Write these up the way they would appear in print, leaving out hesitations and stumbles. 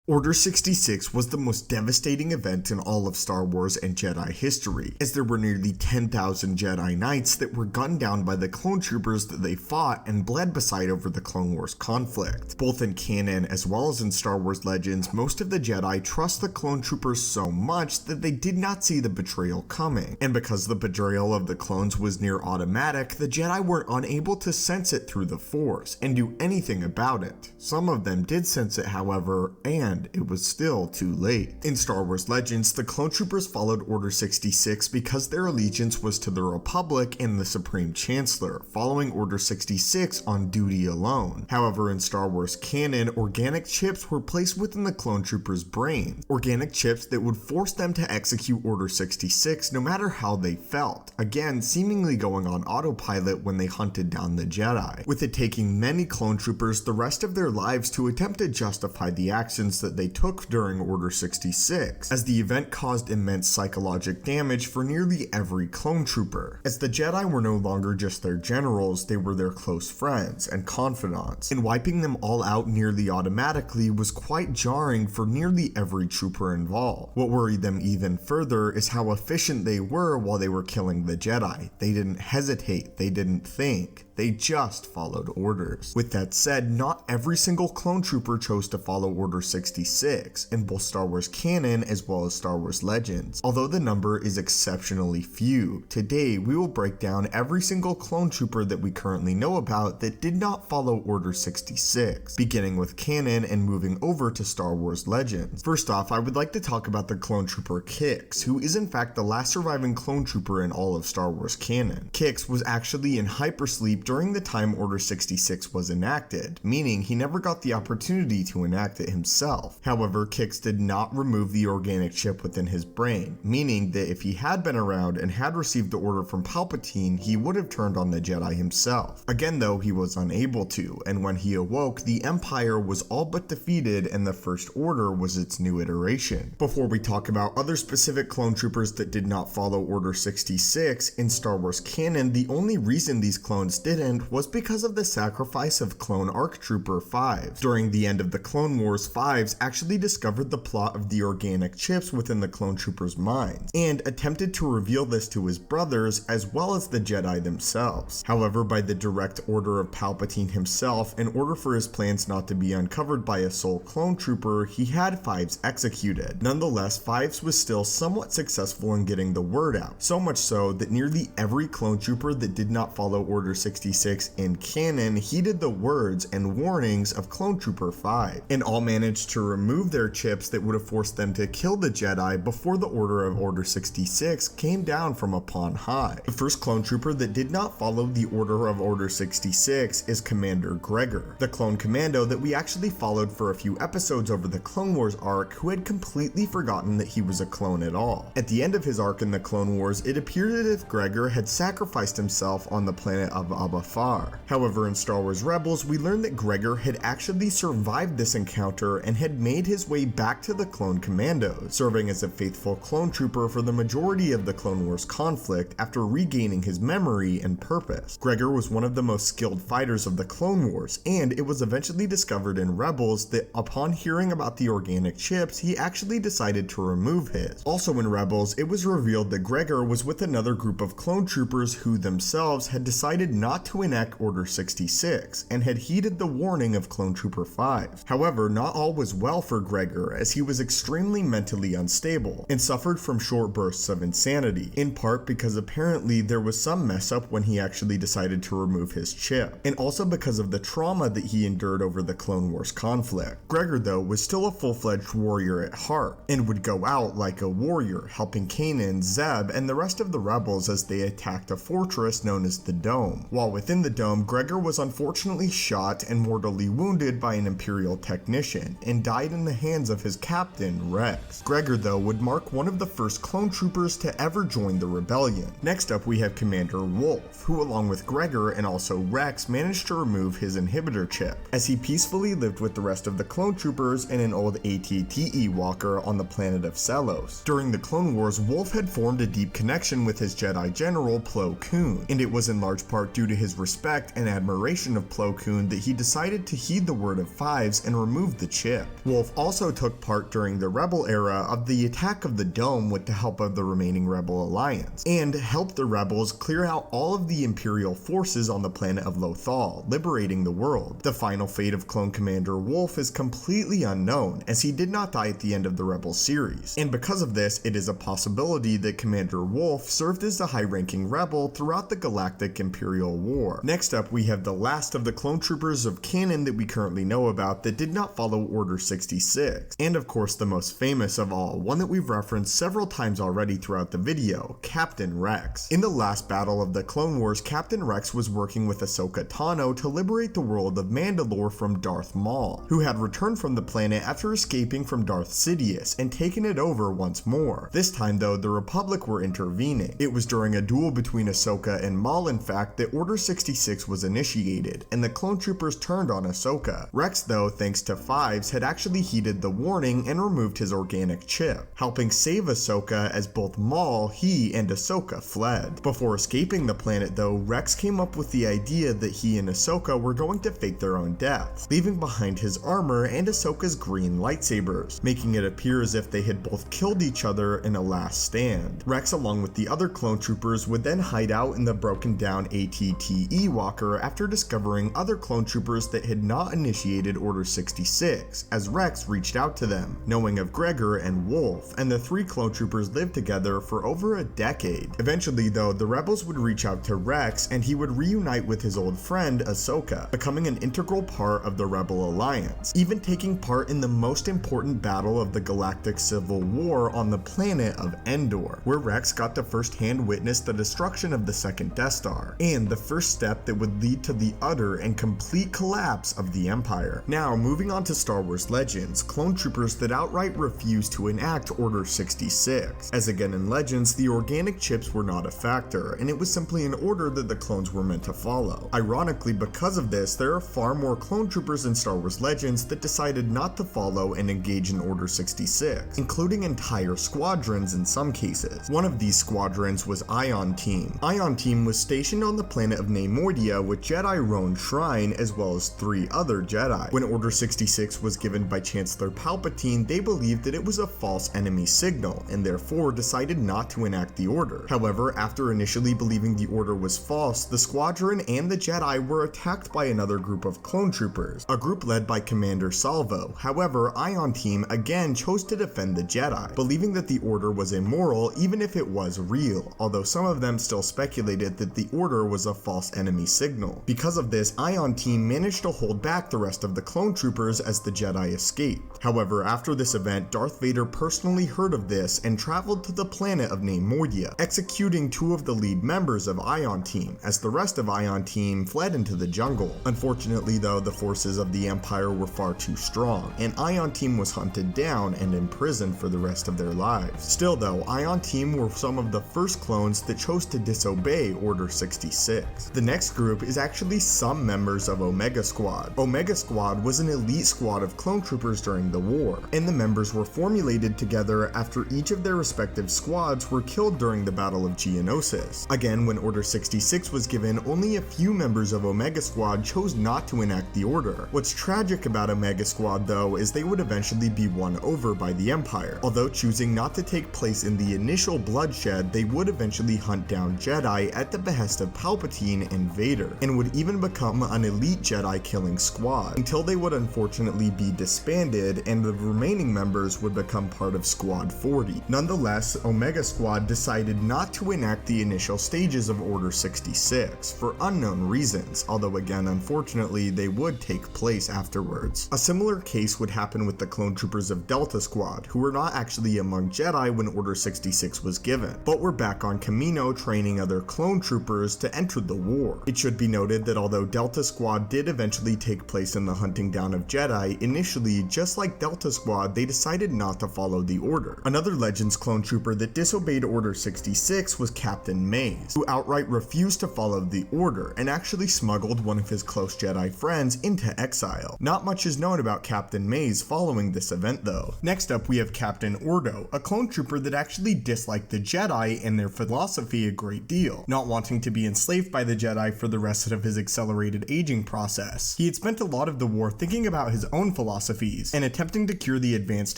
Order 66 was the most devastating event in all of Star Wars and Jedi history, as there were nearly 10,000 Jedi Knights that were gunned down by the clone troopers that they fought and bled beside over the Clone Wars conflict. Both in canon as well as in Star Wars Legends, most of the Jedi trust the clone troopers so much that they did not see the betrayal coming, and because the betrayal of the clones was near automatic, the Jedi were unable to sense it through the Force and do anything about it. Some of them did sense it, however, and it was still too late. In Star Wars Legends, the clone troopers followed Order 66 because their allegiance was to the Republic and the Supreme Chancellor, following Order 66 on duty alone. However, in Star Wars canon, organic chips were placed within the clone troopers' brains, organic chips that would force them to execute Order 66 no matter how they felt, again seemingly going on autopilot when they hunted down the Jedi, with it taking many clone troopers the rest of their lives to attempt to justify the actions that they took during Order 66, as the event caused immense psychological damage for nearly every clone trooper, as the Jedi were no longer just their generals, they were their close friends and confidants, and wiping them all out nearly automatically was quite jarring for nearly every trooper involved. What worried them even further is how efficient they were while they were killing the Jedi. They didn't hesitate, they didn't think. They just followed orders. With that said, not every single clone trooper chose to follow Order 66 in both Star Wars canon as well as Star Wars Legends. Although the number is exceptionally few, today we will break down every single clone trooper that we currently know about that did not follow Order 66, beginning with canon and moving over to Star Wars Legends. First off, I would like to talk about the clone trooper Kix, who is in fact the last surviving clone trooper in all of Star Wars canon. Kix was actually in hypersleep during the time Order 66 was enacted, meaning he never got the opportunity to enact it himself. However, Kix did not remove the organic chip within his brain, meaning that if he had been around and had received the order from Palpatine, he would have turned on the Jedi himself. Again though, he was unable to, and when he awoke, the Empire was all but defeated and the First Order was its new iteration. Before we talk about other specific clone troopers that did not follow Order 66, in Star Wars canon, the only reason these clones didn't was because of the sacrifice of clone ARC Trooper 5. During the end of the Clone Wars, 5s actually discovered the plot of the organic chips within the clone troopers' minds, and attempted to reveal this to his brothers as well as the Jedi themselves. However, by the direct order of Palpatine himself, in order for his plans not to be uncovered by a sole clone trooper, he had 5s executed. Nonetheless, 5s was still somewhat successful in getting the word out, so much so that nearly every clone trooper that did not follow Order 66 in canon heeded the words and warnings of Clone Trooper 5, and all managed to remove their chips that would have forced them to kill the Jedi before the order of Order 66 came down from upon high. The first clone trooper that did not follow the order of Order 66 is Commander Gregor, the clone commando that we actually followed for a few episodes over the Clone Wars arc, who had completely forgotten that he was a clone at all. At the end of his arc in the Clone Wars, it appeared as if Gregor had sacrificed himself on the planet of Abafar. However, in Star Wars Rebels, we learned that Gregor had actually survived this encounter and had made his way back to the clone commandos, serving as a faithful clone trooper for the majority of the Clone Wars conflict after regaining his memory and purpose. Gregor was one of the most skilled fighters of the Clone Wars, and it was eventually discovered in Rebels that upon hearing about the organic chips, he actually decided to remove his. Also in Rebels, it was revealed that Gregor was with another group of clone troopers who themselves had decided not to enact Order 66 and had heeded the warning of Clone Trooper 5. However, not all was well for Gregor, as he was extremely mentally unstable and suffered from short bursts of insanity, in part because apparently there was some mess up when he actually decided to remove his chip, and also because of the trauma that he endured over the Clone Wars conflict. Gregor though was still a full-fledged warrior at heart, and would go out like a warrior, helping Canon, Zeb, and the rest of the rebels as they attacked a fortress known as the Dome. While within the Dome, Gregor was unfortunately shot and mortally wounded by an Imperial technician, and died in the hands of his captain, Rex. Gregor though would mark one of the first clone troopers to ever join the rebellion. Next up we have Commander Wolf, who along with Gregor and also Rex managed to remove his inhibitor chip, as he peacefully lived with the rest of the clone troopers in an old AT-AT walker on the planet of Selos. During the Clone Wars, Wolf had formed a deep connection with his Jedi General Plo Koon, and it was in large part due to his respect and admiration of Plo Koon that he decided to heed the word of 5s and remove the chip. Wolf also took part during the Rebel era of the attack of the Dome with the help of the remaining Rebel Alliance, and helped the Rebels clear out all of the Imperial forces on the planet of Lothal, liberating the world. The final fate of Clone Commander Wolf is completely unknown, as he did not die at the end of the Rebel series, and because of this, it is a possibility that Commander Wolf served as a high-ranking rebel throughout the Galactic Imperial War. Next up, we have the last of the clone troopers of Canon that we currently know about that did not follow Order 66, and of course the most famous of all, one that we've referenced several times already throughout the video, Captain Rex. In the last battle of the Clone Wars, Captain Rex was working with Ahsoka Tano to liberate the world of Mandalore from Darth Maul, who had returned from the planet after escaping from Darth Sidious and taken it over once more. This time though, the Republic were intervening. It was during a duel between Ahsoka and Maul, in fact, that Order 66 was initiated, and the clone troopers turned on Ahsoka. Rex though, thanks to Fives, had actually heeded the warning and removed his organic chip, helping save Ahsoka as both Maul, he, and Ahsoka fled. Before escaping the planet though, Rex came up with the idea that he and Ahsoka were going to fake their own deaths, leaving behind his armor and Ahsoka's green lightsabers, making it appear as if they had both killed each other in a last stand. Rex, along with the other clone troopers, would then hide out in the broken down ATTE walker after discovering other clone troopers that had not initiated Order 66, as Rex reached out to them, knowing of Gregor and Wolf, and the three clone troopers lived together for over a decade. Eventually though, the rebels would reach out to Rex and he would reunite with his old friend Ahsoka, becoming an integral part of the Rebel Alliance, even taking part in the most important battle of the Galactic Civil War on the planet of Endor, where Rex got to first-hand witness the destruction of the second Death Star, and the first step that would lead to the utter and complete collapse of the Empire. Now, moving on to Star Wars Legends, clone troopers that outright refused to enact Order 66, as again in Legends, the organic chips were not a factor, and it was simply an order that the clones were meant to follow. Ironically, because of this, there are far more clone troopers in Star Wars Legends that decided not to follow and engage in Order 66, including entire squadrons in some cases. One of these squadrons was Ion Team. Ion Team was stationed on the planet of Neimoidia with Jedi Roan Shrine as well as 3 other Jedi. When Order 66 was given by Chancellor Palpatine, they believed that it was a false enemy signal and therefore decided not to enact the order. However, after initially believing the order was false, the squadron and the Jedi were attacked by another group of clone troopers, a group led by Commander Salvo. However, Ion Team again chose to defend the Jedi, believing that the order was immoral even if it was real, although some of them still speculated that the order was a false enemy signal. Because of this, Ion Team managed to hold back the rest of the clone troopers as the Jedi escaped. However, after this event, Darth Vader personally heard of this and traveled to the planet of Neimoidia, executing 2 of the lead members of Ion Team, as the rest of Ion Team fled into the jungle. Unfortunately though, the forces of the Empire were far too strong, and Ion Team was hunted down and imprisoned for the rest of their lives. Still though, Ion Team were some of the first clones that chose to disobey Order 66. The next group is actually some members of Omega Squad. Omega Squad was an elite squad of clone troopers during the war, and the members were formulated together after each of their respective squads were killed during the Battle of Geonosis. Again, when Order 66 was given, only a few members of Omega Squad chose not to enact the order. What's tragic about Omega Squad though is they would eventually be won over by the Empire. Although choosing not to take place in the initial bloodshed, they would eventually hunt down Jedi at the behest of Palpatine and Vader, and would even become an elite Jedi killing squad, until they would unfortunately be disbanded and the remaining members would become part of Squad 40. Nonetheless, Omega Squad decided not to enact the initial stages of Order 66 for unknown reasons, although again unfortunately they would take place afterwards. A similar case would happen with the clone troopers of Delta Squad, who were not actually among Jedi when Order 66 was given, but were back on Kamino training other clone troopers to enter the war. It should be noted that although Delta Squad did eventually take place in the hunting down of Jedi, initially, just like Delta Squad, they decided not to follow the order. Another Legends clone trooper that disobeyed Order 66 was Captain Maze, who outright refused to follow the order and actually smuggled one of his close Jedi friends into exile. Not much is known about Captain Maze following this event though. Next up we have Captain Ordo, a clone trooper that actually disliked the Jedi and their philosophy a great deal, not wanting to be enslaved by the Jedi for the rest of his accelerated aging process. He had spent a lot of the war thinking about his own philosophy philosophies, and attempting to cure the advanced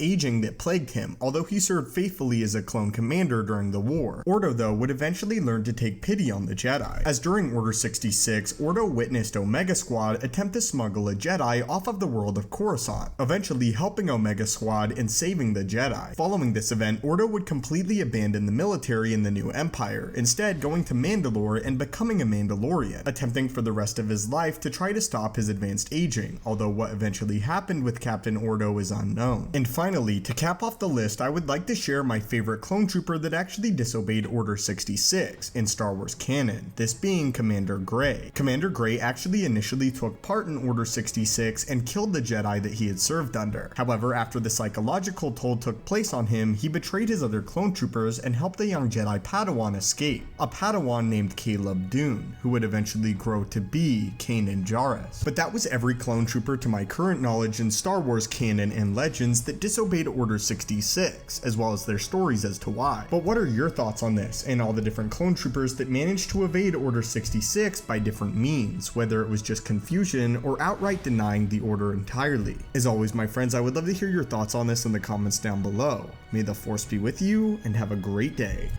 aging that plagued him, although he served faithfully as a clone commander during the war. Ordo, though, would eventually learn to take pity on the Jedi, as during Order 66, Ordo witnessed Omega Squad attempt to smuggle a Jedi off of the world of Coruscant, eventually helping Omega Squad and saving the Jedi. Following this event, Ordo would completely abandon the military in the new Empire, instead going to Mandalore and becoming a Mandalorian, attempting for the rest of his life to try to stop his advanced aging, although what eventually happened with Captain Ordo is unknown. And finally, to cap off the list, I would like to share my favorite clone trooper that actually disobeyed Order 66 in Star Wars canon, this being Commander Grey. Commander Grey actually initially took part in Order 66 and killed the Jedi that he had served under. However, after the psychological toll took place on him, he betrayed his other clone troopers and helped a young Jedi Padawan escape, a Padawan named Caleb Dune, who would eventually grow to be Kanan Jarrus. But that was every clone trooper to my current knowledge in Star Wars canon and legends that disobeyed Order 66, as well as their stories as to why. But what are your thoughts on this and all the different clone troopers that managed to evade Order 66 by different means, whether it was just confusion or outright denying the order entirely? As always, my friends, I would love to hear your thoughts on this in the comments down below. May the Force be with you, and have a great day.